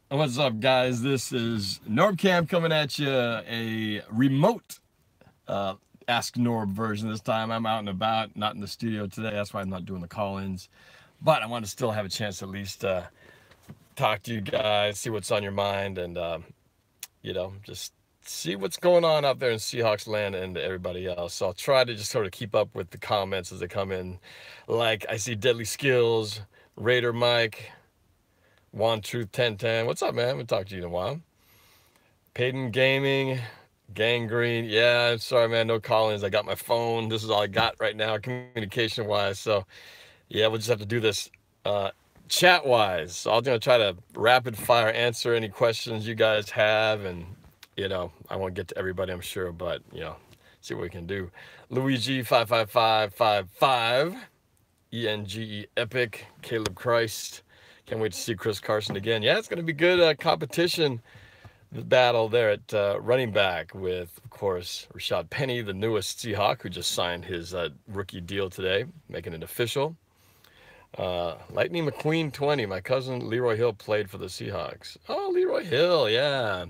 What's up, guys? This is NorbCam coming at you, a remote uh, Ask Norb version this time. I'm out and about, not in the studio today. That's why I'm not doing the call-ins. But I want to still have a chance to at least talk to you guys, see what's on your mind, and, just see what's going on out there in Seahawks land and everybody else. So I'll try to just sort of keep up with the comments as they come in. Like, I see Deadly Skills, Raider Mike, One Truth 1010. What's up, man? I haven't talked to you in a while. Peyton Gaming, Gangrene. Yeah, I'm sorry, man. No call-ins. I got my phone. This is all I got right now, communication-wise. So, yeah, we'll just have to do this chat-wise. So I'm going to try to rapid-fire answer any questions you guys have. And, I won't get to everybody, I'm sure. But, see what we can do. Luigi 55555, ENGE Epic, Caleb Christ. Can't wait to see Chris Carson again. Yeah, it's going to be good competition. The battle there at running back with, of course, Rashad Penny, the newest Seahawk, who just signed his rookie deal today, making it official. Lightning McQueen 20, my cousin Leroy Hill played for the Seahawks. Oh, Leroy Hill, yeah.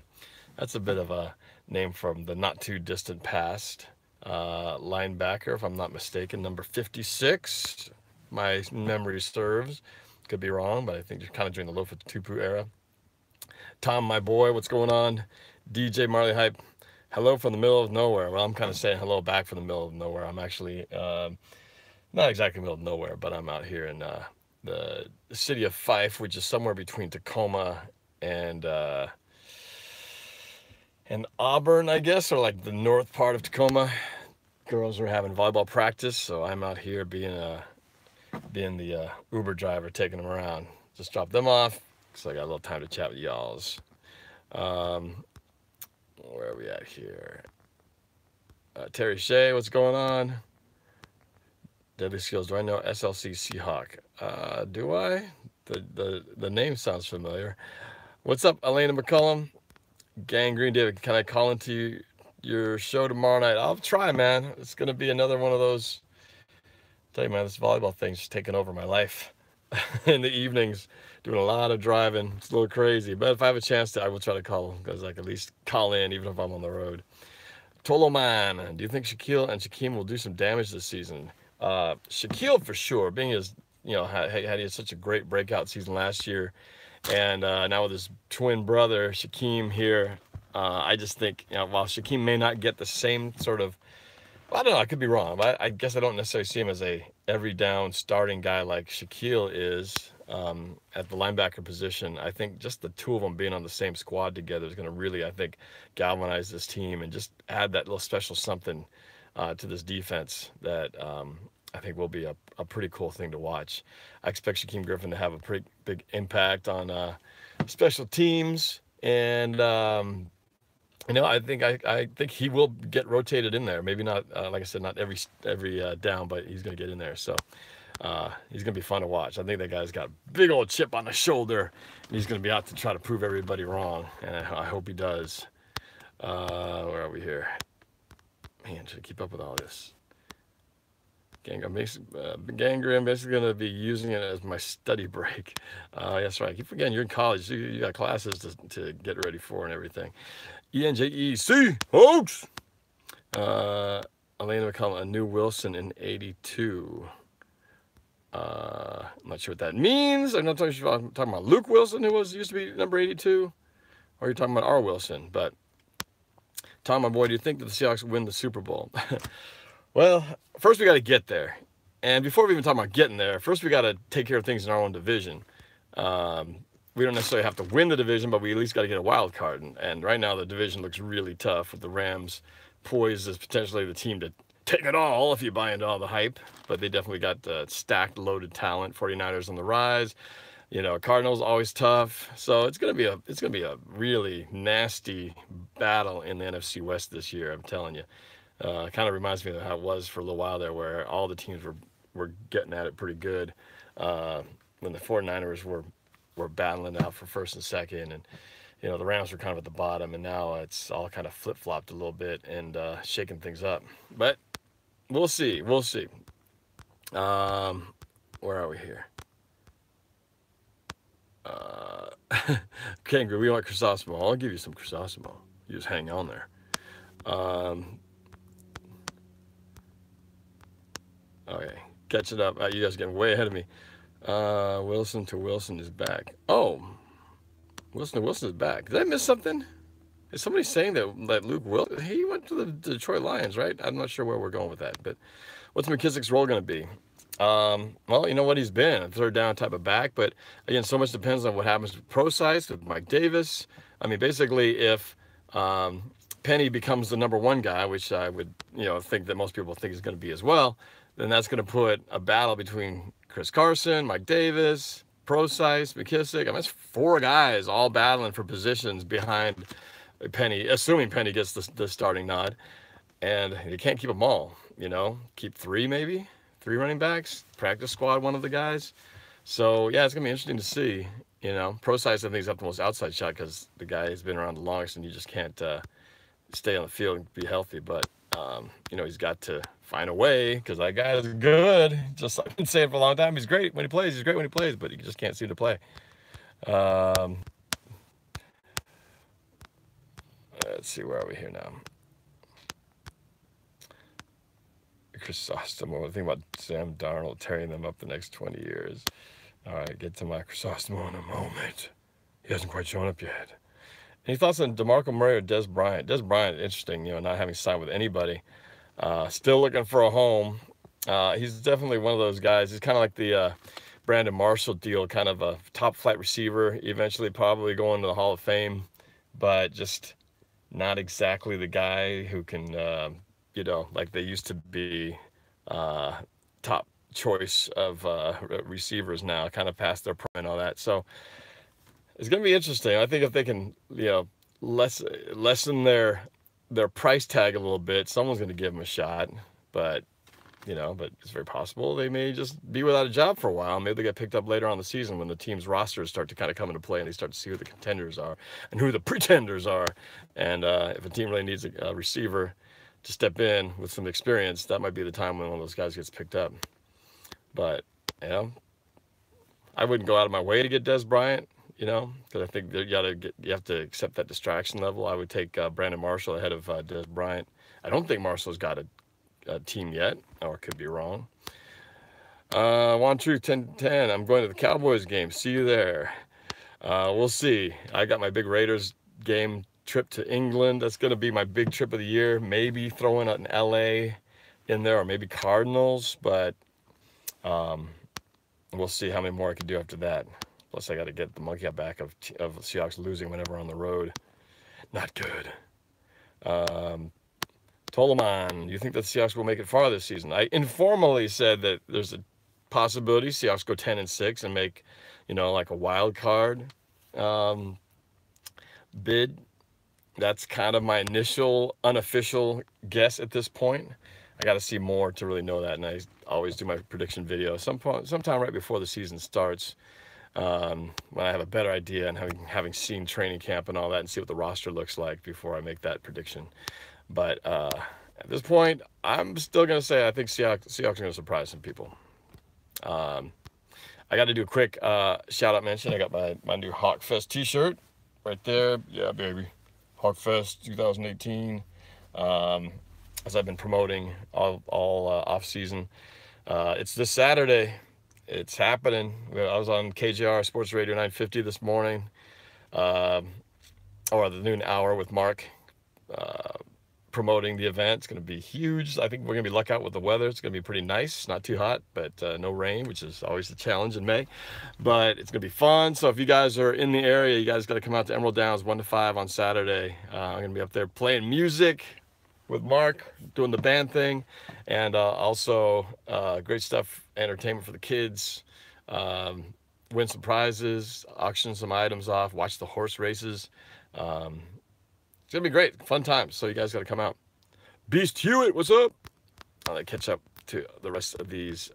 That's a bit of a name from the not too distant past. Linebacker, if I'm not mistaken, number 56. My memory serves. Could be wrong, but I think kind of during the Lofa Tupu era. Tom, my boy, what's going on? DJ Marley Hype, hello from the middle of nowhere. Well, I'm kind of saying hello back from the middle of nowhere. I'm actually not exactly middle of nowhere, but I'm out here in the city of Fife, which is somewhere between Tacoma and Auburn, I guess, or like the north part of Tacoma. Girls are having volleyball practice, so I'm out here being the Uber driver, taking them around. Just drop them off, so I got a little time to chat with y'alls. Where are we at here? Terry Shea, what's going on? Deadly Skills, do I know SLC Seahawk? Do I? The name sounds familiar. What's up, Elena McCullum? Gangrene David, can I call into your show tomorrow night? I'll try, man. It's going to be another one of those. Tell you, man, this volleyball thing's just taking over my life in the evenings. Doing a lot of driving. It's a little crazy, but if I have a chance to, I will try to call, because I can at least call in even if I'm on the road. Toloman, do you think Shaquille and Shaquem will do some damage this season? Shaquille for sure, being as had such a great breakout season last year, and now with his twin brother Shaquem here, I just think while Shaquem may not get the same sort of, I don't know, I could be wrong, but I guess I don't necessarily see him as a every down starting guy like Shaquille is at the linebacker position. I think just the two of them being on the same squad together is going to really, I think, galvanize this team and just add that little special something to this defense that I think will be a pretty cool thing to watch. I expect Shaquem Griffin to have a pretty big impact on special teams, and I think he will get rotated in there. Maybe not, like I said, not every down, but he's going to get in there. So he's going to be fun to watch. I think that guy's got a big old chip on his shoulder, and he's going to be out to try to prove everybody wrong. And I hope he does. Where are we here? Man, should I keep up with all this? Gangrene, I'm basically going to be using it as my study break. That's right. I keep forgetting you're in college. You got classes to get ready for and everything. ENJEC, folks. Elena McCullum, a new Wilson in 82. I'm not sure what that means. I'm not talking about Luke Wilson, who used to be number 82, or you're talking about our Wilson. But Tom, my boy, do you think that the Seahawks win the Super Bowl? Well, first we got to get there. And before we even talk about getting there, first we got to take care of things in our own division. We don't necessarily have to win the division, but we at least got to get a wild card. And right now the division looks really tough with the Rams poised as potentially the team to take it all if you buy into all the hype. But they definitely got stacked, loaded talent. 49ers on the rise. Cardinals always tough. So it's gonna be a really nasty battle in the NFC West this year. I'm telling you. Kind of reminds me of how it was for a little while there, where all the teams were getting at it pretty good when the 49ers were battling out for first and second, and the Rams were kind of at the bottom, and now it's all kind of flip-flopped a little bit and shaking things up. But we'll see. Where are we here? Kangaroo, we want Chrysostom. I'll give you some Chrysostom. You just hang on there. Okay, catching up. You guys are getting way ahead of me. Wilson to Wilson is back. Oh, Wilson to Wilson is back. Did I miss something? Is somebody saying that Luke Wilson, he went to the Detroit Lions, right? I'm not sure where we're going with that, but what's McKissick's role going to be? Well, you know what he's been, a third down type of back, but again, so much depends on what happens with Procise, with Mike Davis. I mean, basically, if Penny becomes the #1 guy, which I would, think that most people think is going to be as well, then that's going to put a battle between Chris Carson, Mike Davis, Procise, McKissick. I mean, that's 4 guys all battling for positions behind Penny, assuming Penny gets the starting nod, and you can't keep them all. Keep 3 maybe. 3 running backs, practice squad, one of the guys. So yeah, it's gonna be interesting to see. Procise, I think, is up the most outside shot because the guy has been around the longest, and you just can't stay on the field and be healthy. But he's got to find a way because that guy is good. Just I've been saying for a long time, he's great when he plays. He's great when he plays, but he just can't seem to play. Let's see, where are we here now? Chrysostom. One thing about Sam Darnold tearing them up the next 20 years. All right, get to my Chrysostom in a moment. He hasn't quite shown up yet. Any thoughts on DeMarco Murray or Des Bryant? Des Bryant, interesting, not having signed with anybody. Still looking for a home. He's definitely one of those guys. He's kind of like the Brandon Marshall deal, kind of a top flight receiver, eventually probably going to the Hall of Fame, but just not exactly the guy who can, like they used to be top choice of receivers now, kind of past their prime and all that. So it's going to be interesting. I think if they can, lessen their price tag a little bit, someone's going to give them a shot. But it's very possible they may just be without a job for a while. Maybe they get picked up later on in the season when the team's rosters start to kind of come into play and they start to see who the contenders are and who the pretenders are. And if a team really needs a receiver to step in with some experience, that might be the time when one of those guys gets picked up. But, I wouldn't go out of my way to get Des Bryant, because I think you have to accept that distraction level. I would take Brandon Marshall ahead of Des Bryant. I don't think Marshall's got a team yet, or could be wrong. Juan True 1010, I'm going to the Cowboys game. See you there. We'll see. I got my big Raiders game trip to England. That's going to be my big trip of the year. Maybe throwing an LA in there, or maybe Cardinals, but we'll see how many more I can do after that. Plus, I got to get the monkey out back of the Seahawks losing whenever on the road. Not good. Toloman, you think that the Seahawks will make it far this season? I informally said that there's a possibility Seahawks go 10-6 and make, like a wild card bid. That's kind of my initial unofficial guess at this point. I got to see more to really know that, and I always do my prediction video sometime right before the season starts, when I have a better idea and having seen training camp and all that, and see what the roster looks like before I make that prediction. But at this point, I'm still going to say I think Seahawks are going to surprise some people. I got to do a quick shout-out mention. I got my new Hawkfest t-shirt right there. Yeah, baby. Hawkfest 2018. As I've been promoting all off-season. It's this Saturday. It's happening. I was on KJR Sports Radio 950 this morning, or the noon hour with Mark, promoting the event. It's going to be huge. I think we're going to be luck out with the weather. It's going to be pretty nice. Not too hot, but no rain, which is always a challenge in May. But it's going to be fun. So if you guys are in the area, you guys got to come out to Emerald Downs 1 to 5 on Saturday. I'm going to be up there playing music with Mark, doing the band thing, and also great stuff, entertainment for the kids, win some prizes, auction some items off, watch the horse races. It's gonna be great, fun times. So you guys got to come out. Beast Hewitt, what's up? I'll catch up to the rest of these,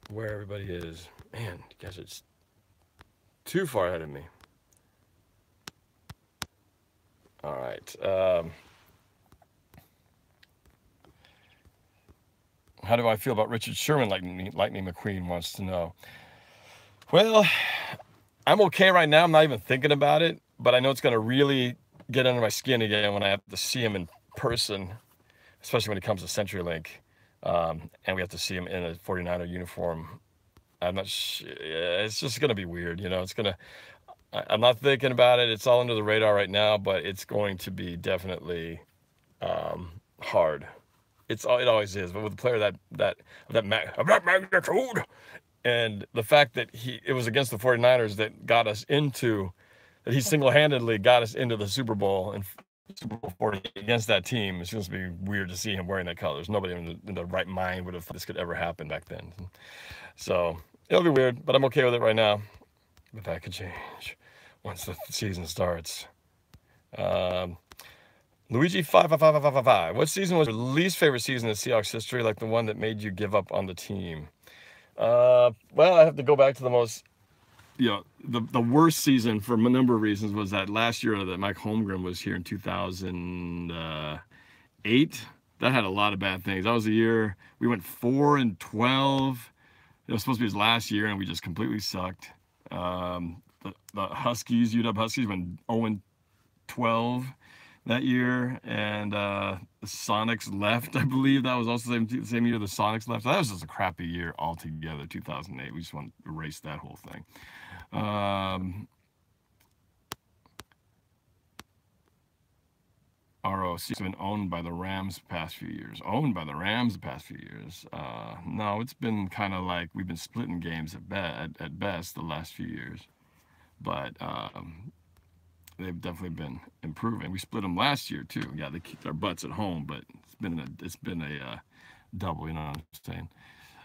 where everybody is. Man, you guys are just too far ahead of me. All right. How do I feel about Richard Sherman? Lightning McQueen wants to know. Well, I'm okay right now. I'm not even thinking about it, but I know it's going to really get under my skin again when I have to see him in person, especially when it comes to CenturyLink, and we have to see him in a 49er uniform. I'm not it's just going to be weird, you know. I'm not thinking about it. It's all under the radar right now, but it's going to be definitely hard. It always is, but with a player of that magnitude, and the fact that it was against the 49ers that he single-handedly got us into the Super Bowl and Super Bowl 40 against that team. It's going to be weird to see him wearing that colors. Nobody in the right mind would have thought this could ever happen back then. So it'll be weird, but I'm okay with it right now. But that could change once the season starts. Luigi 55555. What season was your least favorite season in Seahawks history, like the one that made you give up on the team? Well, I have to go back to the most, the worst season for a number of reasons was that last year that Mike Holmgren was here in 2008. That had a lot of bad things. That was the year we went 4-12. It was supposed to be his last year, and we just completely sucked. The Huskies, UW Huskies, went 0-12 that year, and the Sonics left. I believe that was also the same year the Sonics left. So that was just a crappy year altogether. 2008. We just want to erase that whole thing. ROC has been owned by the Rams the past few years. No, it's been kind of like we've been splitting games at best the last few years, but they've definitely been improving. We split them last year too. Yeah, they kicked our butts at home, but it's been a double. You know what I'm saying?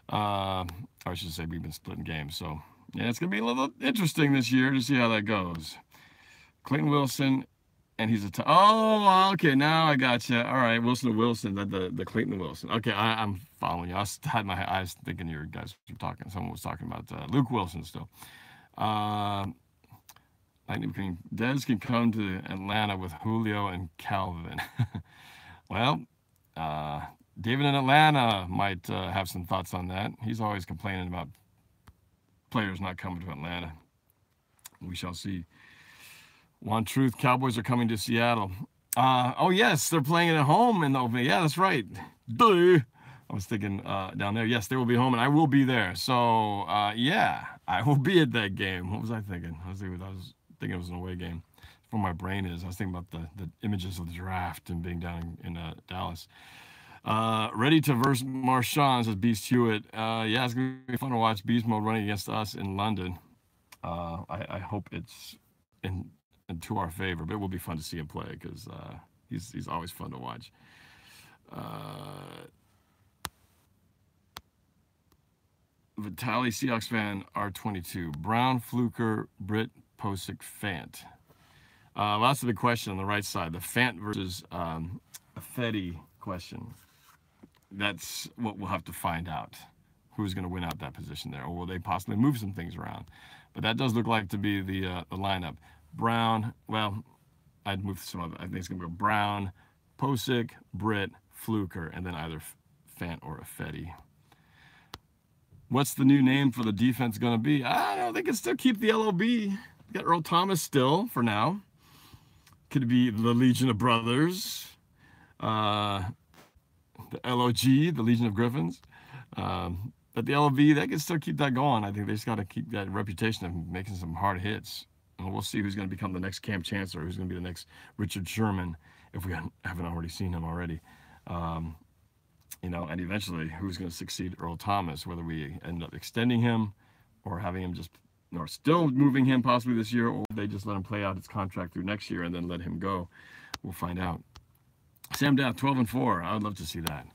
Or I should say we've been splitting games. So yeah, it's gonna be a little interesting this year to see how that goes. Clayton Wilson. And he's oh, okay, now I got you. All right, Wilson to Wilson, the Clayton Wilson. Okay, I'm following you. I had my eyes thinking you guys were talking. Someone was talking about Luke Wilson still. Dez can come to Atlanta with Julio and Calvin. Well, David in Atlanta might have some thoughts on that. He's always complaining about players not coming to Atlanta. We shall see. One Truth, Cowboys are coming to Seattle. Oh, yes, they're playing it at home in the opening. Yeah, that's right. Duh. I was thinking down there. Yes, they will be home, and I will be there. So, yeah, I will be at that game. What was I thinking? I was thinking it was an away game. Where my brain is. I was thinking about the images of the draft and being down in Dallas. Ready to verse Marshawn, says Beast Hewitt. Yeah, it's going to be fun to watch Beast Mode running against us in London. I hope it's to our favor, but it will be fun to see him play because he's always fun to watch. Vitaly Seahawks fan R22. Brown, Fluker, Britt, Posick, Fant. Well, that's the big question on the right side. The Fant versus Fetty question. That's what we'll have to find out. Who's going to win out that position there, or will they possibly move some things around? But that does look like to be the lineup. Brown, well, I'd move some other. I think it's going to go Brown, Posick, Britt, Fluker, and then either Fant or a Fetty. What's the new name for the defense going to be? I don't know. They can still keep the LOB. Got Earl Thomas still for now. Could be the Legion of Brothers. The LOG, the Legion of Griffins. But the LOB, they can still keep that going. I think they just got to keep that reputation of making some hard hits. And we'll see who's going to become the next Cam Chancellor, who's going to be the next Richard Sherman, if we haven't already seen him already. And eventually who's going to succeed Earl Thomas, whether we end up extending him or having him or still moving him possibly this year, or they just let him play out his contract through next year and then let him go. We'll find out. Sam Daff, 12-4. I would love to see that.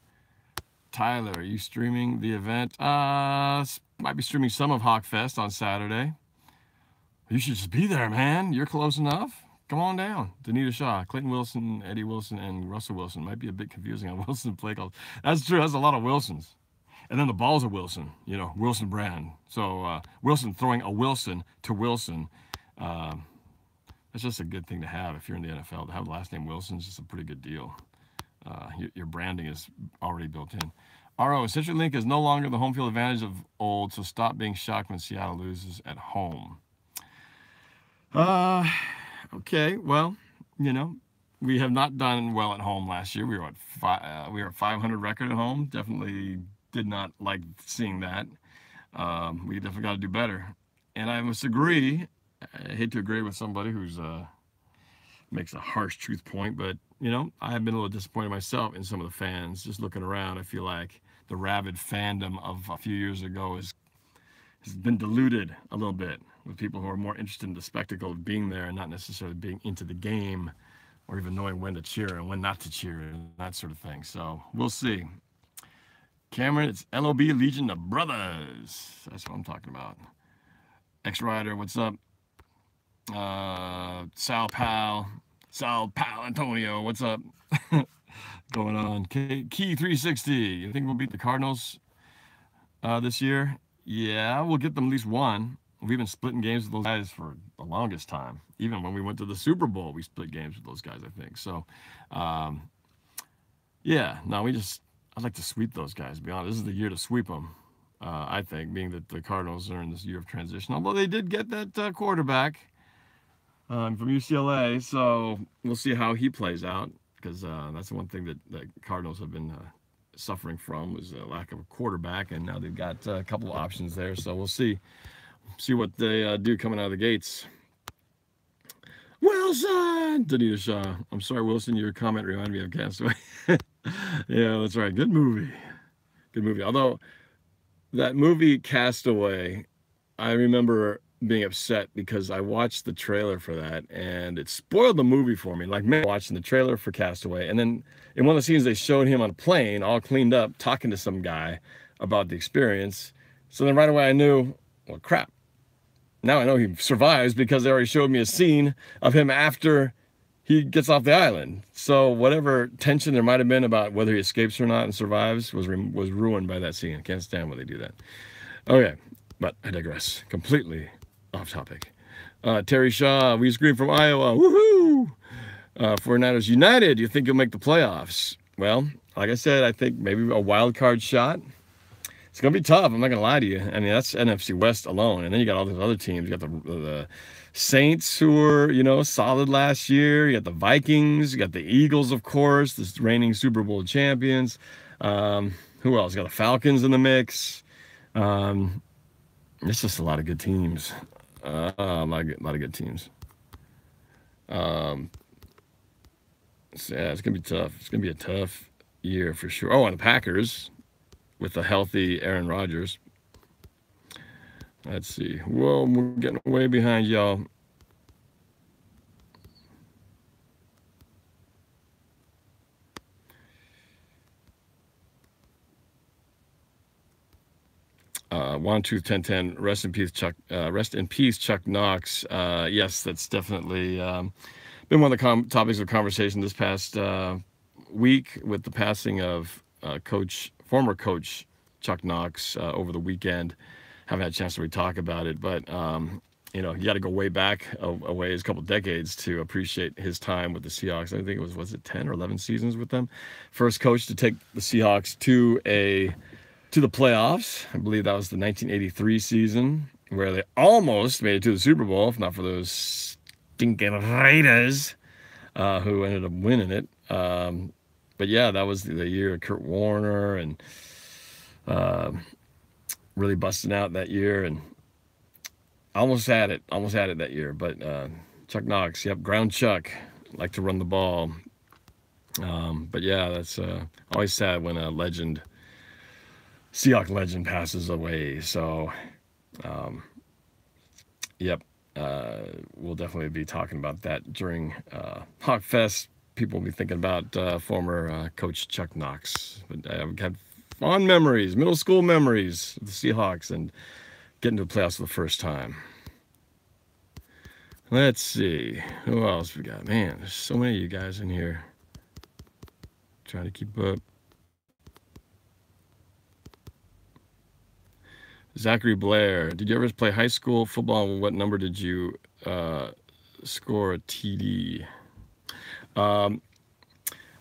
Tyler, are you streaming the event? Might be streaming some of Hawkfest on Saturday. You should just be there, man. You're close enough. Come on down. Danita Shaw, Clayton Wilson, Eddie Wilson, and Russell Wilson. Might be a bit confusing on Wilson play calls. That's true. That's a lot of Wilsons. And then the balls are Wilson, Wilson brand. So Wilson throwing a Wilson to Wilson. That's just a good thing to have if you're in the NFL. To have the last name Wilson is just a pretty good deal. Your branding is already built in. RO, CenturyLink is no longer the home field advantage of old, so stop being shocked when Seattle loses at home. Uh, okay. Well, you know, we have not done well at home last year. We were at 500 record at home. Definitely did not like seeing that. We definitely got to do better. And I must agree. I hate to agree with somebody who's makes a harsh truth point, but you know, I have been a little disappointed myself in some of the fans. Just looking around, I feel like the rabid fandom of a few years ago has been diluted a little bit with people who are more interested in the spectacle of being there and not necessarily being into the game or even knowing when to cheer and when not to cheer and that sort of thing. So we'll see. Cameron, it's LOB Legion of Brothers. That's what I'm talking about. X-Rider, what's up? Sal Pal Antonio, what's up? Going on? Key 360, you think we'll beat the Cardinals this year? Yeah, we'll get them at least one. We've been splitting games with those guys for the longest time. Even when we went to the Super Bowl, we split games with those guys, I think. So, yeah, no, I'd like to sweep those guys, to be honest. This is the year to sweep them, I think, being that the Cardinals are in this year of transition. Although they did get that quarterback from UCLA, so we'll see how he plays out, because that's the one thing that the Cardinals have been suffering from, was a lack of a quarterback, and now they've got a couple of options there, so we'll see what they do coming out of the gates. Wilson! Danita Shaw. I'm sorry, Wilson, your comment reminded me of Castaway. Yeah, that's right. Good movie. Good movie. Although, that movie Castaway, I remember being upset because I watched the trailer for that and it spoiled the movie for me. Like, me watching the trailer for Castaway, and then in one of the scenes they showed him on a plane all cleaned up talking to some guy about the experience. So then right away I knew, well, crap, now I know he survives because they already showed me a scene of him after he gets off the island. So whatever tension there might have been about whether he escapes or not and survives was ruined by that scene. I can't stand when they do that. Okay, but I digress. Completely off topic. Terry Shaw, we scream from Iowa. Woohoo! 49ers United, you think you'll make the playoffs? Well, like I said, I think maybe a wild card shot. It's going to be tough. I'm not going to lie to you. I mean, that's NFC West alone. And then you got all those other teams. You got the Saints, who were, you know, solid last year. You got the Vikings. You got the Eagles, of course, the reigning Super Bowl champions. Who else? You got the Falcons in the mix. It's just a lot of good teams. A lot of good teams. So yeah, it's going to be tough. It's going to be a tough year for sure. Oh, and the Packers with a healthy Aaron Rodgers. Let's see. Whoa, we're getting way behind y'all. One Tooth 1010. Rest in peace, Chuck. Rest in peace, Chuck Knox. Yes, that's definitely been one of the topics of conversation this past week with the passing of former coach Chuck Knox over the weekend. Haven't had a chance to really talk about it, but you know, you got to go way back a ways, a couple decades, to appreciate his time with the Seahawks. I think it was it 10 or 11 seasons with them? First coach to take the Seahawks to the playoffs. I believe that was the 1983 season, where they almost made it to the Super Bowl, if not for those stinking Raiders, who ended up winning it. But yeah, that was the year of Kurt Warner and really busting out that year, and almost had it that year. But Chuck Knox, yep, ground Chuck, liked to run the ball. But yeah, that's always sad when a Seahawks legend passes away. So, yep, we'll definitely be talking about that during Hawk Fest. People will be thinking about former coach Chuck Knox. But I've had fond memories, middle school memories of the Seahawks and getting to the playoffs for the first time. Let's see, who else we got? Man, there's so many of you guys in here. Trying to keep up. Zachary Blair, did you ever play high school football? What number did you score a TD?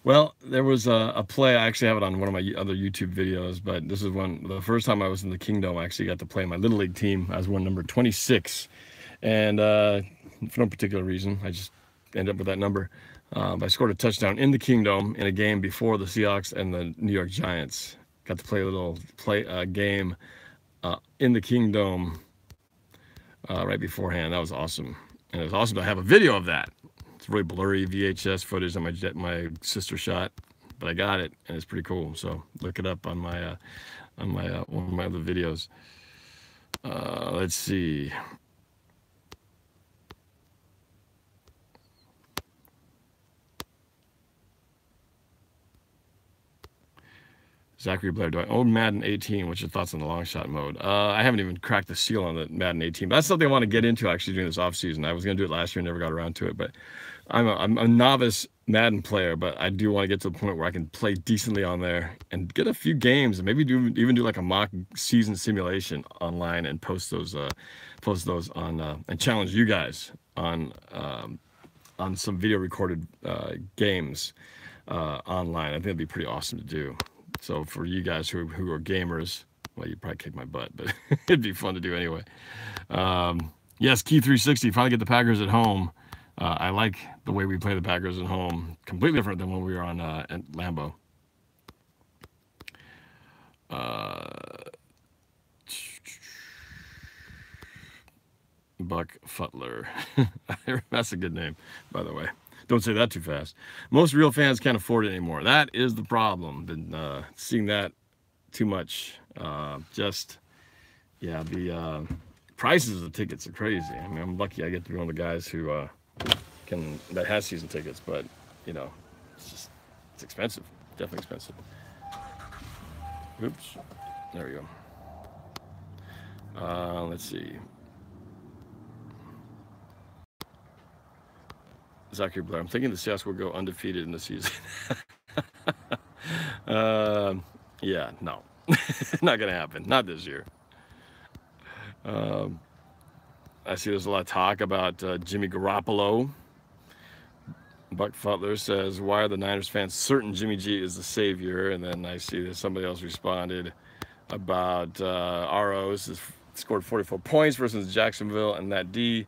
Well, there was a play. I actually have it on one of my other YouTube videos, but this is the first time I was in the Kingdom. I actually got to play my Little League team. I was number 26. And for no particular reason. I just ended up with that number. I scored a touchdown in the Kingdom in a game before the Seahawks and the New York Giants. Got to play a little game in the Kingdom right beforehand. That was awesome. And it was awesome to have a video of that. It's really blurry VHS footage that my sister shot, but I got it, and it's pretty cool. So look it up on my one of my other videos. Let's see. Zachary Blair, do I own Madden 18? What's your thoughts on the long shot mode? I haven't even cracked the seal on the Madden 18, but that's something I want to get into actually during this off season. I was going to do it last year and never got around to it, but I'm a novice Madden player, but I do want to get to the point where I can play decently on there and get a few games and maybe even do like a mock season simulation online and post those on and challenge you guys on some video recorded games online. I think it'd be pretty awesome to do. So for you guys who are gamers, well, you'd probably kick my butt, but it'd be fun to do anyway. Yes, Key 360, finally get the Packers at home. I like the way we play the Packers at home. Completely different than when we were on at Lambeau. Buck Futler. That's a good name, by the way. Don't say that too fast. Most real fans can't afford it anymore. That is the problem. Been seeing that too much. Yeah, the prices of the tickets are crazy. I mean, I'm lucky I get to be one of the guys who that has season tickets, but you know, it's expensive. Definitely expensive. Oops. There we go. Let's see. Zachary Blair, I'm thinking the Seahawks will go undefeated in the season. Yeah, no. Not going to happen. Not this year. I see there's a lot of talk about Jimmy Garoppolo. Buck Futler says, why are the Niners fans certain Jimmy G is the savior? And then I see that somebody else responded about ROs has scored 44 points versus Jacksonville and that D.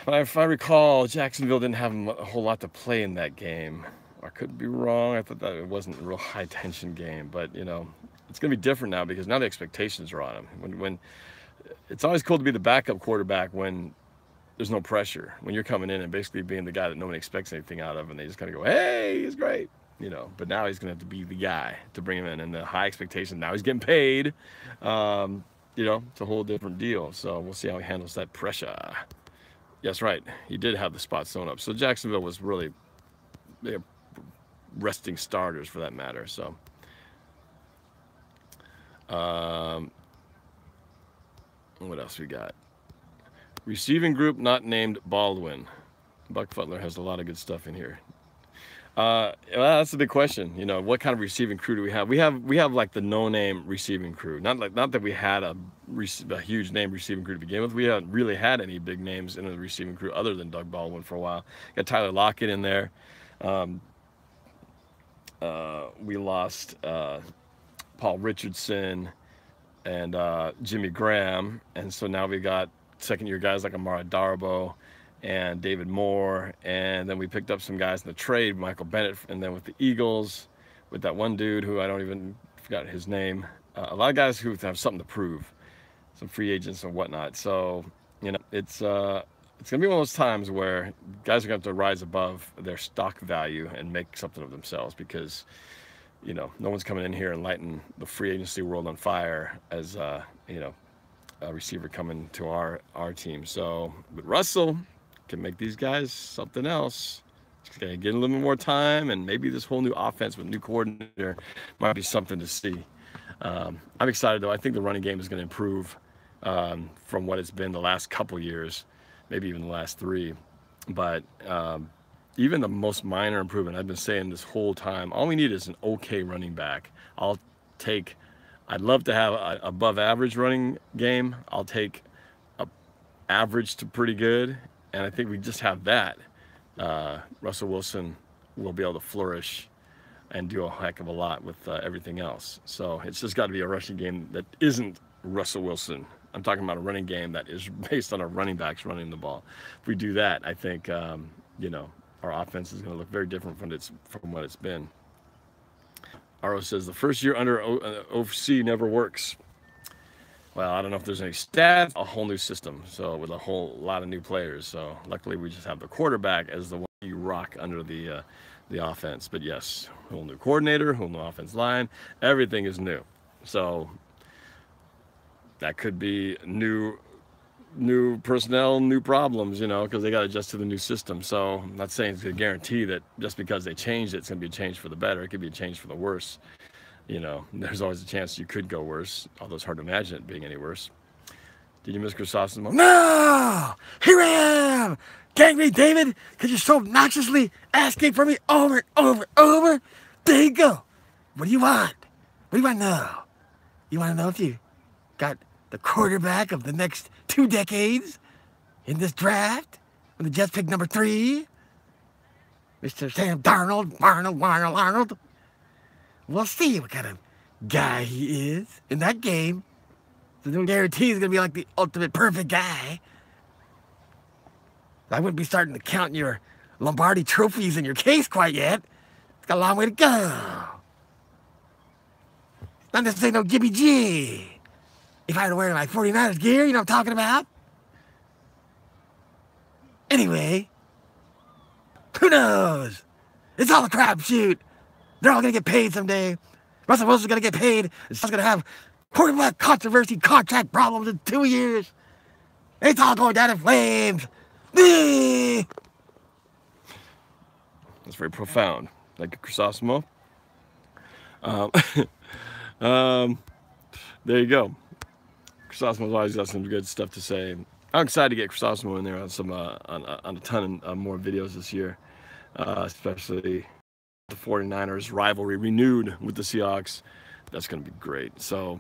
But if I recall, Jacksonville didn't have a whole lot to play in that game. I could be wrong. I thought that it wasn't a real high-tension game. But, you know, it's going to be different now because now the expectations are on him. When it's always cool to be the backup quarterback when there's no pressure. When you're coming in and basically being the guy that no one expects anything out of, and they just kind of go, hey, he's great. You know, but now he's going to have to be the guy to bring him in. And the high expectation, now he's getting paid. You know, it's a whole different deal. So we'll see how he handles that pressure. Yes, right. He did have the spot sewn up. So Jacksonville was really resting starters for that matter. So, what else we got? Receiving group not named Baldwin. Buck Futler has a lot of good stuff in here. Well, that's a big question. You know, what kind of receiving crew do we have? We have like the no-name receiving crew. Not that we had a huge name receiving crew to begin with. We haven't really had any big names in the receiving crew other than Doug Baldwin for a while. Got Tyler Lockett in there. We lost Paul Richardson and Jimmy Graham, and so now we got second-year guys like Amara Darboh and David Moore, and then we picked up some guys in the trade, Michael Bennett, and then with the Eagles, with that one dude who I don't even forgot his name. A lot of guys who have something to prove, some free agents and whatnot. So, you know, it's gonna be one of those times where guys are gonna have to rise above their stock value and make something of themselves because, you know, no one's coming in here and lighting the free agency world on fire as you know, a receiver coming to our team. So, but Russell can make these guys something else. Just gotta get a little bit more time, and maybe this whole new offense with new coordinator might be something to see. I'm excited though. I think the running game is going to improve from what it's been the last couple years, maybe even the last 3. But even the most minor improvement, I've been saying this whole time, all we need is an okay running back. I'd love to have an above average running game. I'll take a average to pretty good. And I think we just have that. Russell Wilson will be able to flourish and do a heck of a lot with everything else. So it's just got to be a rushing game that isn't Russell Wilson I'm talking about a running game that is based on our running backs running the ball. If we do that, I think, you know, our offense is going to look very different from what it's been. Aro says the first year under OC never works. Well, I don't know if there's any stats, a whole new system, so with a whole lot of new players. So luckily we just have the quarterback as the one you rock under the offense. But yes, whole new coordinator, whole new offense line, everything is new. So that could be new personnel, new problems, you know, because they got to adjust to the new system. So I'm not saying it's going to guarantee that just because they changed it, it's going to be a change for the better. It could be a change for the worse. You know, there's always a chance you could go worse, although it's hard to imagine it being any worse. Did you miss Chrysostom? No! Here I am! Gang me, David, because you're so obnoxiously asking for me over and over and over. There you go. What do you want? What do you want to know? You want to know if you got the quarterback of the next 2 decades in this draft when the Jets pick number 3? Mr. Sam Darnold, Arnold. We'll see what kind of guy he is in that game. So don't guarantee he's going to be like the ultimate perfect guy. I wouldn't be starting to count your Lombardi trophies in your case quite yet. It's got a long way to go. Not necessarily no Gibby G. If I had to wear my 49ers gear, you know what I'm talking about? Anyway, who knows? It's all a crapshoot. They're all going to get paid someday. Russell Wilson's going to get paid. It's just going to have quarterback controversy, contract problems in 2 years. It's all going down in flames. That's very profound. Like a Chrysostom. There you go. Chrysostom's always got some good stuff to say. I'm excited to get Chrysostom in there on some on a ton of more videos this year, especially the 49ers rivalry renewed with the Seahawks. That's going to be great. So,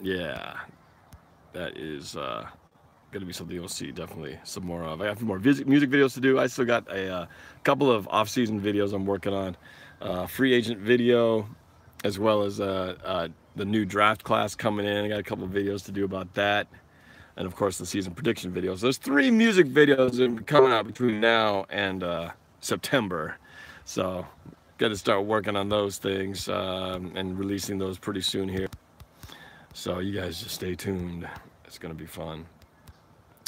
yeah, that is going to be something you'll see definitely some more of. I got a few more music videos to do. I still got a couple of off-season videos I'm working on. Free agent video, as well as the new draft class coming in. I got a couple of videos to do about that. And of course the season prediction videos. There's 3 music videos coming out between now and September. So got to start working on those things and releasing those pretty soon here. So you guys just stay tuned. It's going to be fun.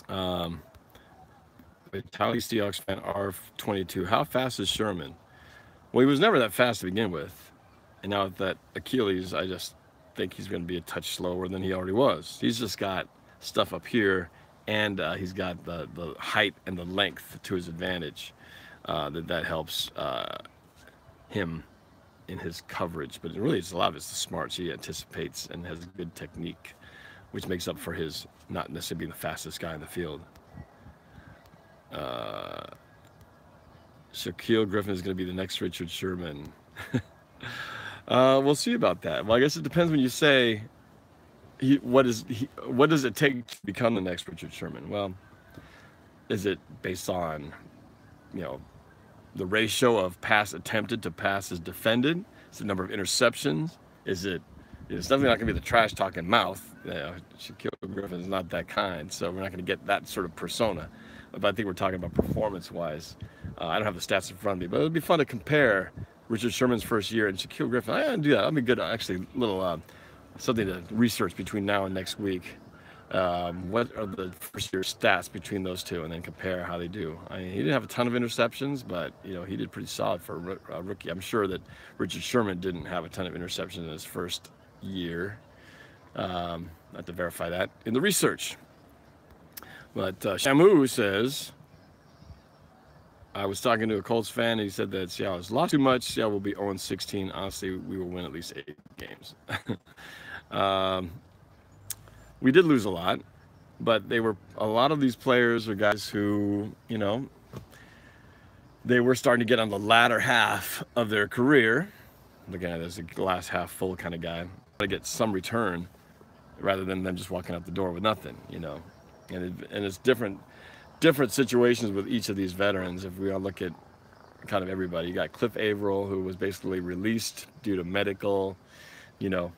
Seattle Seahawks fan R22. How fast is Sherman? Well, he was never that fast to begin with. And now with that Achilles, I just think he's going to be a touch slower than he already was. He's just got stuff up here, and he's got the height and the length to his advantage. That helps him in his coverage. But really, it's a lot of it's the smarts. He anticipates and has good technique, which makes up for his not necessarily being the fastest guy in the field. Shaquille Griffin is going to be the next Richard Sherman. We'll see about that. Well, I guess it depends when you say what does it take to become the next Richard Sherman? Well, is it based on, you know, the ratio of pass attempted to passes defended? Is it the number of interceptions? It's definitely not going to be the trash talking mouth. Shaquille Griffin is not that kind, so we're not going to get that sort of persona. But I think we're talking about performance-wise. I don't have the stats in front of me, but it'll be fun to compare Richard Sherman's first year and Shaquille Griffin. I do that. That'll be good. Actually, little something to research between now and next week. What are the first year stats between those two, and then compare how they do. I mean, he didn't have a ton of interceptions, but you know, he did pretty solid for a rookie. I'm sure that Richard Sherman didn't have a ton of interceptions in his first year. Not to verify that in the research. But Shamu says, I was talking to a Colts fan, and he said that Seattle has lost too much. Seattle will be 0-16. Honestly, we will win at least 8 games. We did lose a lot, but a lot of these players are guys who, you know, they were starting to get on the latter half of their career. Looking at it as a glass half full kind of guy, to get some return rather than them just walking out the door with nothing, you know. And it's different situations with each of these veterans. If we all look at kind of everybody, you got Cliff Averill, who was basically released due to medical, you know,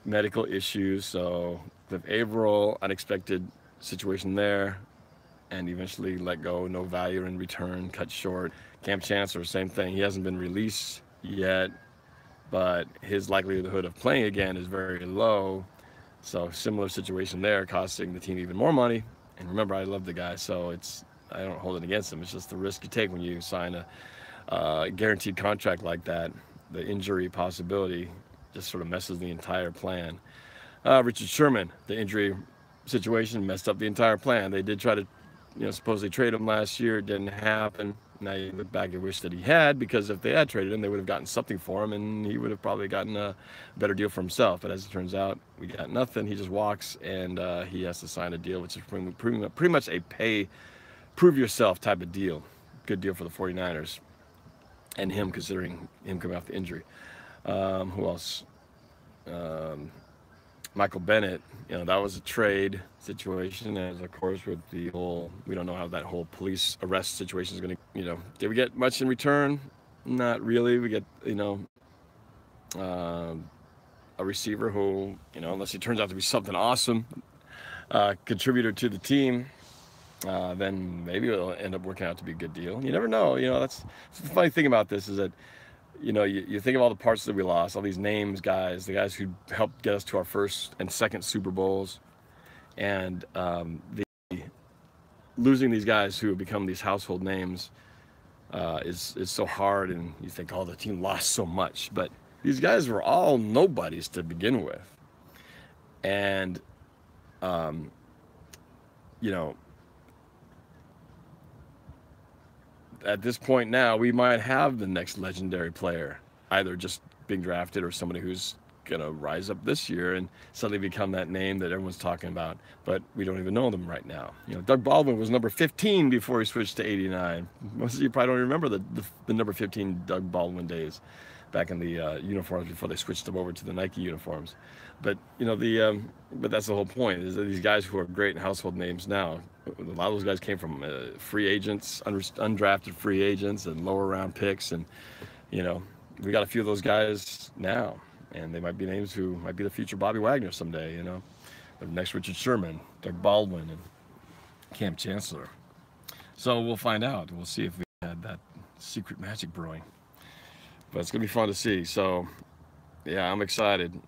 medical issues. So Cliff Averill, unexpected situation there, and eventually let go, no value in return, cut short. Cam Chancellor, same thing. He hasn't been released yet, but his likelihood of playing again is very low. So similar situation there, costing the team even more money. And remember, I love the guy, so I don't hold it against him. It's just the risk you take when you sign a guaranteed contract like that. The injury possibility just sort of messes the entire plan. Richard Sherman, the injury situation messed up the entire plan. They did try to, supposedly trade him last year. It didn't happen. Now you look back and wish that he had, because if they had traded him, they would have gotten something for him, and he would have probably gotten a better deal for himself. But as it turns out, we got nothing. He just walks, and he has to sign a deal, which is pretty much a prove yourself type of deal. Good deal for the 49ers, and him, considering him coming off the injury. Who else? Michael Bennett, that was a trade situation, as of course with the whole, we don't know how that whole police arrest situation is going to, did we get much in return? Not really. We get, a receiver who, unless he turns out to be something awesome, contributor to the team, then maybe it'll end up working out to be a good deal. You never know. That's the funny thing about this, is that you think of all the parts that we lost, all these names, the guys who helped get us to our first and second Super Bowls, and losing these guys who have become these household names is so hard, and you think, oh, the team lost so much, but these guys were all nobodies to begin with, and at this point now, we might have the next legendary player, either just being drafted or somebody who's going to rise up this year and suddenly become that name that everyone's talking about, but we don't even know them right now. Doug Baldwin was number 15 before he switched to 89. Most of you probably don't remember the number 15 Doug Baldwin days back in the uniforms before they switched them over to the Nike uniforms. But, but that's the whole point, is that these guys who are great household names now, a lot of those guys came from free agents, undrafted free agents, and lower round picks, and we got a few of those guys now, and they might be names who might be the future Bobby Wagner someday. The next Richard Sherman, Doug Baldwin, and Cam Chancellor. So we'll find out. We'll see if we had that secret magic brewing, but it's gonna be fun to see. So yeah, I'm excited.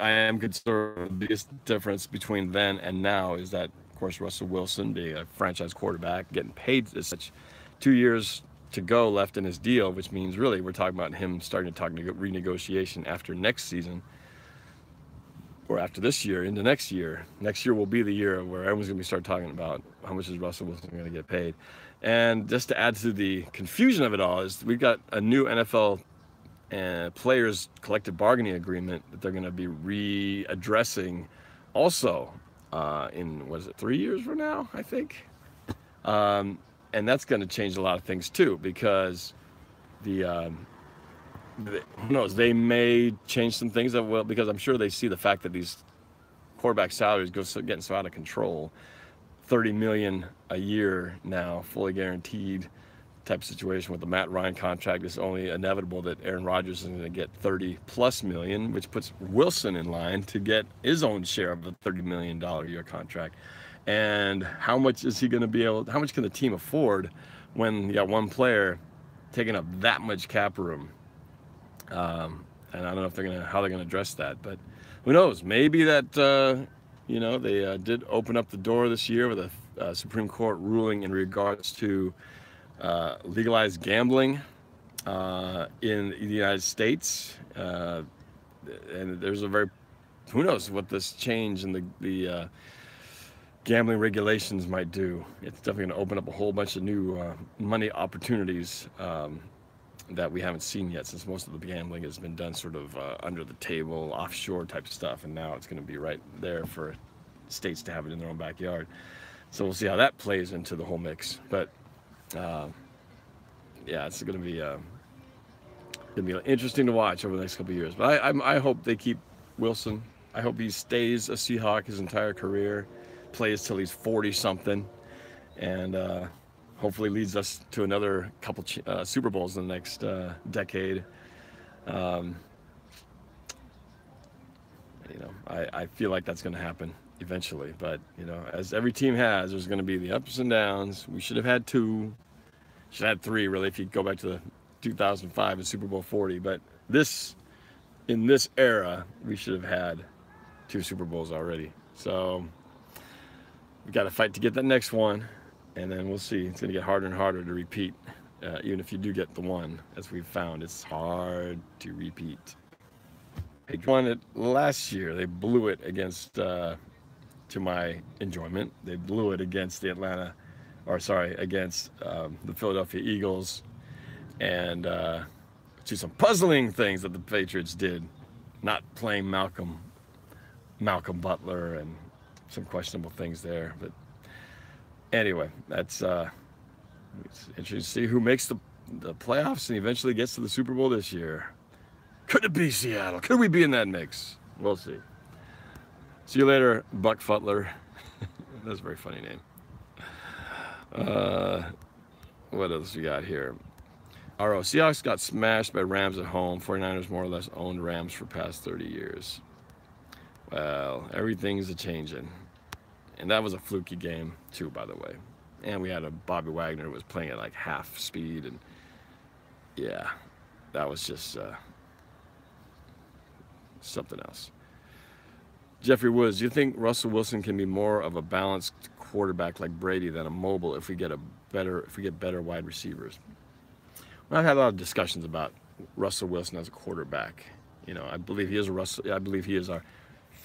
I am concerned the biggest difference between then and now is that, of course, Russell Wilson, being a franchise quarterback, getting paid as such, 2 years to go left in his deal, which means really we're talking about him starting to talk renegotiation after next season, or after this year into next year. Next year will be the year where everyone's going to start talking about how much is Russell Wilson going to get paid. And just to add to the confusion of it all, is we've got a new NFL players collective bargaining agreement that they're going to be readdressing also in, 3 years from now, I think, and that's going to change a lot of things too, because who knows, they may change some things that will, because I'm sure they see the fact that these quarterback salaries getting so out of control. 30 million a year now, fully guaranteed type of situation with the Matt Ryan contract. It's only inevitable that Aaron Rodgers is going to get 30+ million, which puts Wilson in line to get his own share of the $30 million a year contract. And how much is he going to be able, how much can the team afford when you got one player taking up that much cap room? And I don't know if how they're going to address that, but who knows? Maybe that, they did open up the door this year with a Supreme Court ruling in regards to legalized gambling in the United States, and there's who knows what this change in the gambling regulations might do. It's definitely going to open up a whole bunch of new money opportunities that we haven't seen yet, since most of the gambling has been done sort of under the table, offshore type stuff, and now it's going to be right there for states to have it in their own backyard. So we'll see how that plays into the whole mix. But yeah, it's going to be interesting to watch over the next couple of years. But I hope they keep Wilson. I hope he stays a Seahawk his entire career, plays till he's 40-something, and hopefully leads us to another couple Super Bowls in the next decade. You know, I feel like that's going to happen eventually. But, you know, as every team has, there's going to be the ups and downs. We should have had 2. Should have had 3, really, if you go back to the 2005 and Super Bowl 40. But in this era, we should have had 2 Super Bowls already. So we got to fight to get that next one, and then we'll see. It's going to get harder and harder to repeat. Even if you do get the one, as we've found, it's hard to repeat. They won it last year. They blew it against, to my enjoyment, they blew it against against the Philadelphia Eagles, and to some puzzling things that the Patriots did, not playing Malcolm Butler, and some questionable things there. But anyway, that's it's interesting to see who makes the playoffs and eventually gets to the Super Bowl this year. Could it be Seattle? Could we be in that mix? We'll see. See you later, Buck Futler. That's a very funny name. What else we got here? Our Seahawks got smashed by Rams at home. 49ers more or less owned Rams for past 30 years. Well, everything's a-changing. And that was a fluky game, too, by the way. And we had a Bobby Wagner who was playing at like half speed. And yeah, that was just something else. Jeffrey Woods, do you think Russell Wilson can be more of a balanced quarterback like Brady than a mobile if we get better wide receivers? Well, I've had a lot of discussions about Russell Wilson as a quarterback. You know, I believe he is our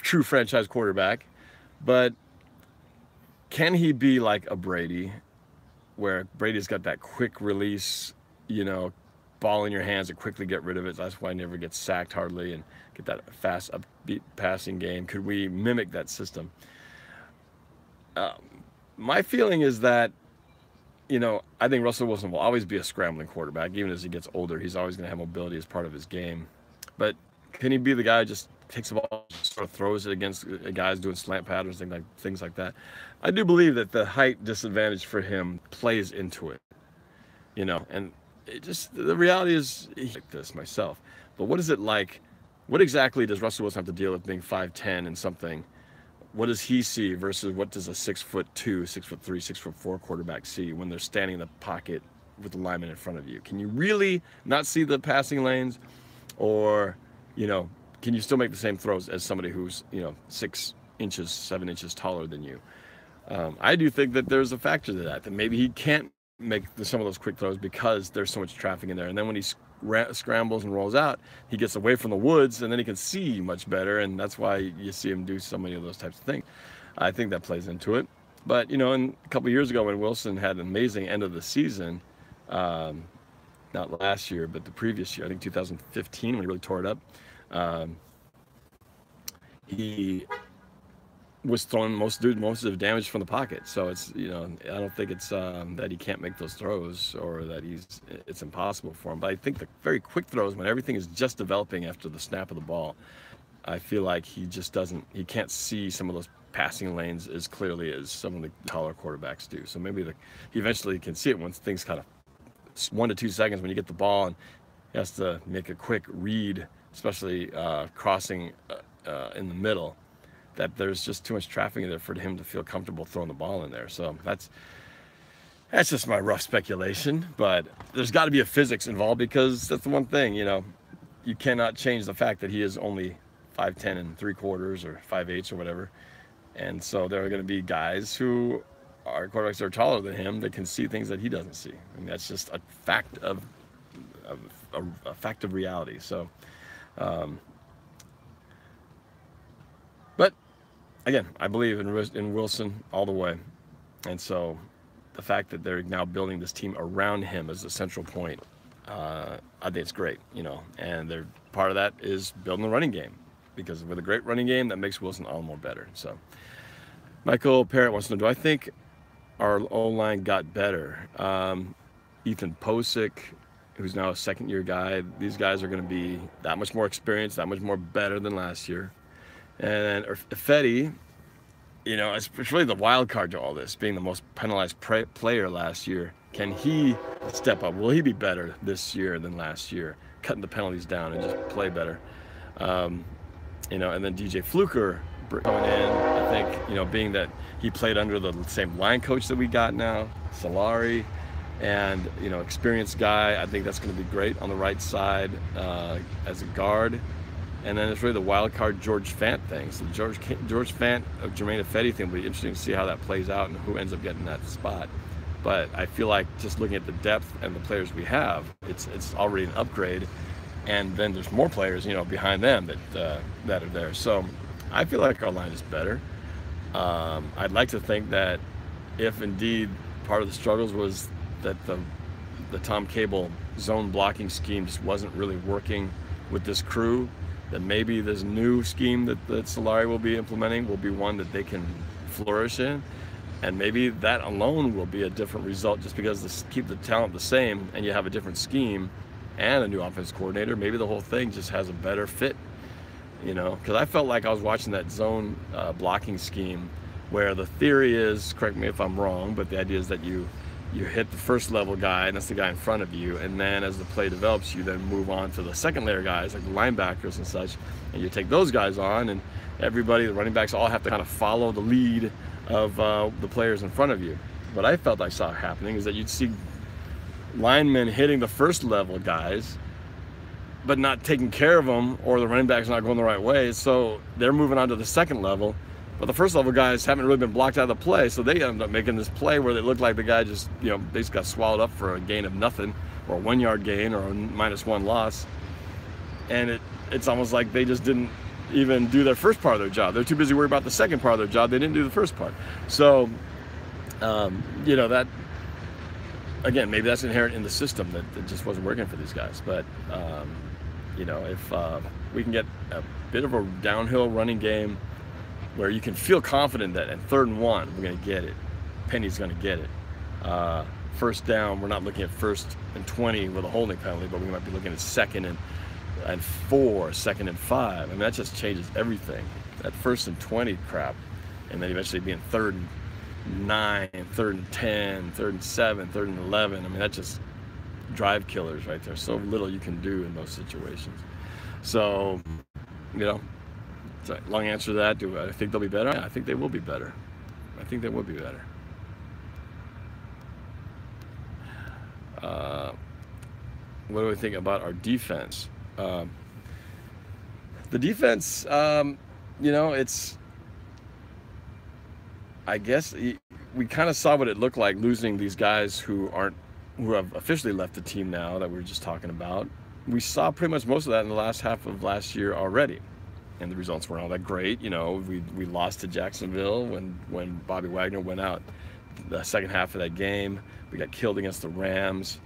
true franchise quarterback, but can he be like a Brady, where Brady's got that quick release, you know, ball in your hands and quickly get rid of it? That's why he never gets sacked hardly, and get that fast upbeat passing game. Could we mimic that system? My feeling is that, you know, I think Russell Wilson will always be a scrambling quarterback. Even as he gets older, he's always going to have mobility as part of his game. But can he be the guy who just takes the ball, sort of throws it against guys doing slant patterns, things like that? I do believe that the height disadvantage for him plays into it, you know. And it just, the reality is, like this myself. But what is it like? What exactly does Russell Wilson have to deal with being 5'10" and something? What does he see versus what does a 6'2", 6'3", 6'4" quarterback see when they're standing in the pocket with the lineman in front of you? Can you really not see the passing lanes, or, you know, can you still make the same throws as somebody who's, you know, 6 inches, 7 inches taller than you? I do think that there's a factor to that maybe he can't make some of those quick throws because there's so much traffic in there. And then when he scrambles and rolls out, he gets away from the woods, and then he can see much better, and that's why you see him do so many of those types of things. I think that plays into it. But, you know, a couple of years ago when Wilson had an amazing end of the season, not last year, but the previous year, I think 2015, when he really tore it up, he was throwing most of the damage from the pocket. So it's, you know, I don't think it's that he can't make those throws or that it's impossible for him. But I think the very quick throws, when everything is just developing after the snap of the ball, I feel like he can't see some of those passing lanes as clearly as some of the taller quarterbacks do. So maybe he eventually can see it once things kind of 1 to 2 seconds when you get the ball, and he has to make a quick read, especially crossing in the middle, that there's just too much traffic in there for him to feel comfortable throwing the ball in there. So that's just my rough speculation, but there's got to be a physics involved, because that's the one thing, you know, you cannot change the fact that he is only 5'10" 3/4 or 5'8" or whatever. And so there are going to be guys who are quarterbacks that are taller than him that can see things that he doesn't see. I mean, that's just a fact of reality. So, but again, I believe in Wilson all the way. And so the fact that they're now building this team around him as a central point, I think it's great, you know, and part of that is building the running game, because with a great running game, that makes Wilson all the more better. So Michael Parrott wants to know, do I think our O-line got better? Ethan Posick, who's now a second-year guy, these guys are going to be that much more experienced, that much more better than last year. And Fetty, you know, it's really the wild card to all this, being the most penalized player last year. Can he step up? Will he be better this year than last year, cutting the penalties down and just play better? and then DJ Fluker coming in. I think, being that he played under the same line coach that we got now, Solari, and, experienced guy, I think that's going to be great on the right side as a guard. And then it's really the wild card George Fant thing. So the George Fant of Jermaine Ifedi thing will be interesting to see how that plays out and who ends up getting that spot. But I feel like just looking at the depth and the players we have, it's already an upgrade. And then there's more players, behind them that are there. So I feel like our line is better. I'd like to think that if indeed part of the struggles was that the Tom Cable zone blocking scheme just wasn't really working with this crew, then maybe this new scheme that Solari will be implementing will be one that they can flourish in. And maybe that alone will be a different result, just because keep the talent the same and you have a different scheme and a new offense coordinator. Maybe the whole thing just has a better fit, because I felt like I was watching that zone blocking scheme where the theory is, correct me if I'm wrong, but the idea is that you hit the first level guy, and that's the guy in front of you, and then as the play develops, you then move on to the second layer guys, like the linebackers and such, and you take those guys on, and everybody, the running backs, all have to kind of follow the lead of the players in front of you. What I felt I saw happening is that you'd see linemen hitting the first level guys, but not taking care of them, or the running back's not going the right way, so they're moving on to the second level. But the first level guys haven't really been blocked out of the play, so they end up making this play where they look like the guy just, basically got swallowed up for a gain of nothing, or a 1 yard gain, or a -1 loss. And it's almost like they just didn't even do their first part of their job. They're too busy worried about the second part of their job. They didn't do the first part. So, that, again, maybe that's inherent in the system that it just wasn't working for these guys. But, if we can get a bit of a downhill running game, where you can feel confident that at 3rd and 1, we're going to get it. Penny's going to get it. First down, we're not looking at 1st and 20 with a holding penalty, but we might be looking at 2nd and 4, 2nd and 5. I mean, that just changes everything. That 1st and 20 crap, and then eventually being 3rd and 9, 3rd and 10, 3rd and 7, 3rd and 11. I mean, that's just drive killers right there. So little you can do in those situations. So, long answer to that. Do I think they'll be better? I think they will be better. I think they will be better. What do we think about our defense? The defense, it's, I guess we kind of saw what it looked like losing these guys who have officially left the team now that we were just talking about. We saw pretty much most of that in the last half of last year already. And the results weren't all that great. We lost to Jacksonville when Bobby Wagner went out the second half of that game. We got killed against the Rams.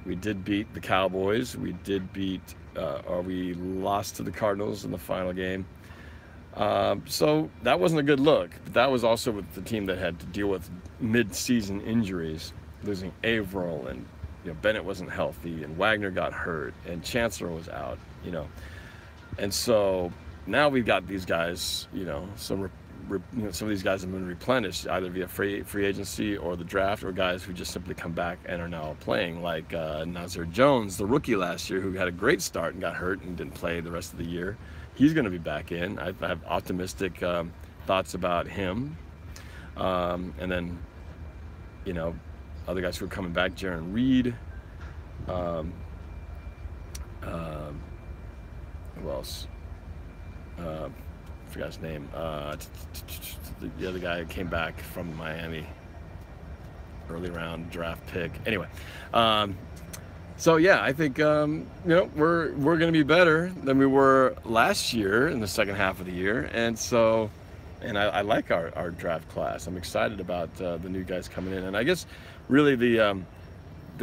We did beat the Cowboys. We lost to the Cardinals in the final game. So that wasn't a good look. But that was also with the team that had to deal with mid-season injuries, losing Averill, and Bennett wasn't healthy, and Wagner got hurt, and Chancellor was out. And so now we've got these guys, some of these guys have been replenished either via free agency or the draft, or guys who just simply come back and are now playing, like Nazir Jones, the rookie last year, who had a great start and got hurt and didn't play the rest of the year. He's going to be back in. I have optimistic thoughts about him. And then, other guys who are coming back, Jaron Reed. Who else? I forgot his name. The other guy came back from Miami, early round draft pick. Anyway, so yeah, I think we're going to be better than we were last year in the second half of the year, and I like our draft class. I'm excited about the new guys coming in, and I guess really the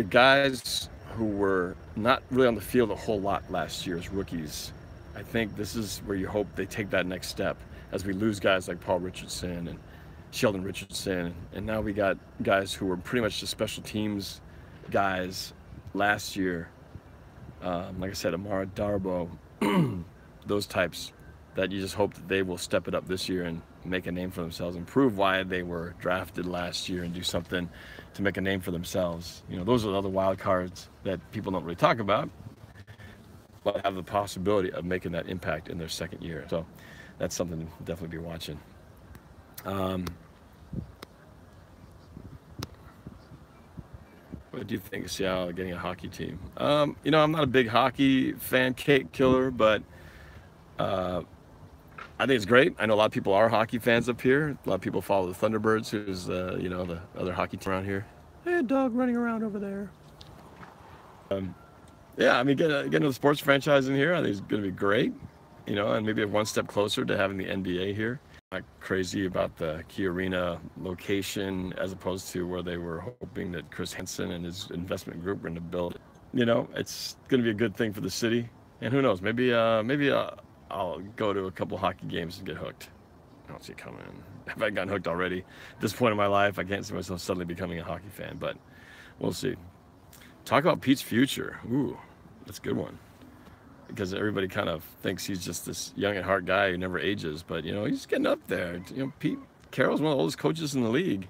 guys who were not really on the field a whole lot last year as rookies. I think this is where you hope they take that next step as we lose guys like Paul Richardson and Sheldon Richardson. And now we got guys who were pretty much just special teams guys last year. Like I said, Amara Darbo, those types that you just hope that they will step it up this year and make a name for themselves and prove why they were drafted last year and do something to make a name for themselves. Those are the other wild cards that people don't really talk about. but have the possibility of making that impact in their second year. So that's something to definitely be watching. What do you think of Seattle getting a hockey team? You know, I'm not a big hockey fan, cake killer, but I think it's great. I know a lot of people are hockey fans up here. A lot of people follow the Thunderbirds, who's you know, the other hockey team around here. Hey, dog running around over there. Yeah, I mean, getting a sports franchise in here, I think is going to be great. You know, and maybe one step closer to having the NBA here. Not crazy about the Key Arena location as opposed to where they were hoping that Chris Hansen and his investment group were going to build it. You know, it's going to be a good thing for the city. And who knows, maybe I'll go to a couple hockey games and get hooked. I don't see it coming. If I've gotten hooked already at this point in my life, I can't see myself suddenly becoming a hockey fan, but we'll see. Talk about Pete's future. Ooh, that's a good one. Because everybody kind of thinks he's just this young at heart guy who never ages, but you know, he's getting up there. You know, Pete Carroll's one of the oldest coaches in the league,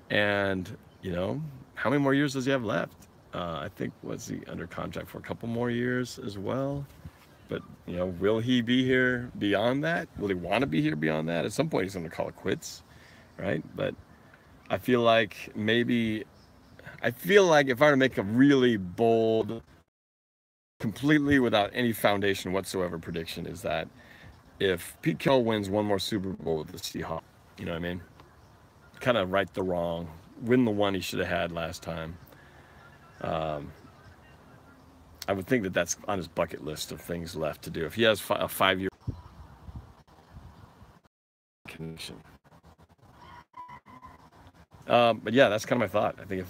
and you know, how many more years does he have left? I think, was he under contract for a couple more years as well? But you know, will he be here beyond that? Will he want to be here beyond that? At some point, he's going to call it quits, right? But I feel like if I were to make a really bold, completely without any foundation whatsoever prediction, is that if Pete Carroll wins one more Super Bowl with the Seahawks, you know what I mean? Kind of right the wrong, win the one he should have had last time. I would think that that's on his bucket list of things left to do. If he has a 5-year connection. But yeah, that's kind of my thought. I think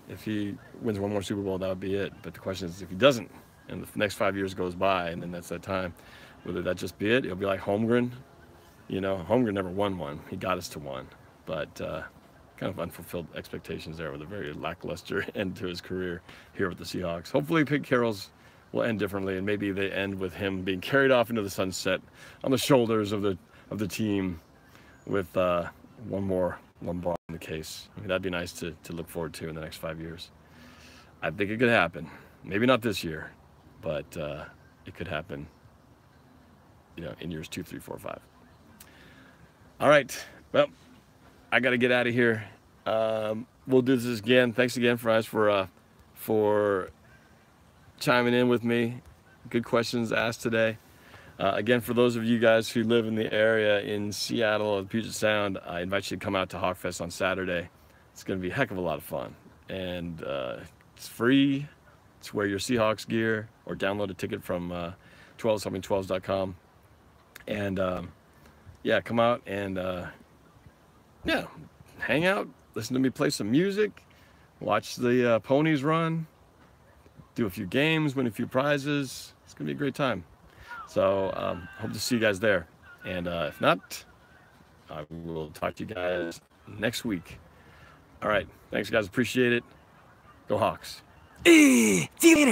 if he wins one more Super Bowl, that would be it. But the question is, if he doesn't, and the next 5 years goes by, and then that's that time, whether that just be it, it'll be like Holmgren. You know, Holmgren never won one. He got us to one, but kind of unfulfilled expectations there with a very lackluster end to his career here with the Seahawks. Hopefully Pete Carroll's will end differently, and maybe they end with him being carried off into the sunset on the shoulders of the team with one more Lombard in the case. I mean, that'd be nice to look forward to in the next 5 years. I think it could happen. Maybe not this year, but it could happen, you know, in years 2, 3, 4, 5. All right, well, I got to get out of here. We'll do this again. Thanks again, guys, for chiming in with me. Good questions asked today. Again, for those of you guys who live in the area in Seattle or the Puget Sound, I invite you to come out to HawkFest on Saturday. It's going to be a heck of a lot of fun, and it's free. It's wear your Seahawks gear or download a ticket from 12something12s.com. And yeah, come out and yeah, hang out, listen to me play some music, watch the ponies run, do a few games, win a few prizes. It's gonna be a great time. So hope to see you guys there. And if not, I will talk to you guys next week. All right, thanks guys, appreciate it. Go Hawks. See you later.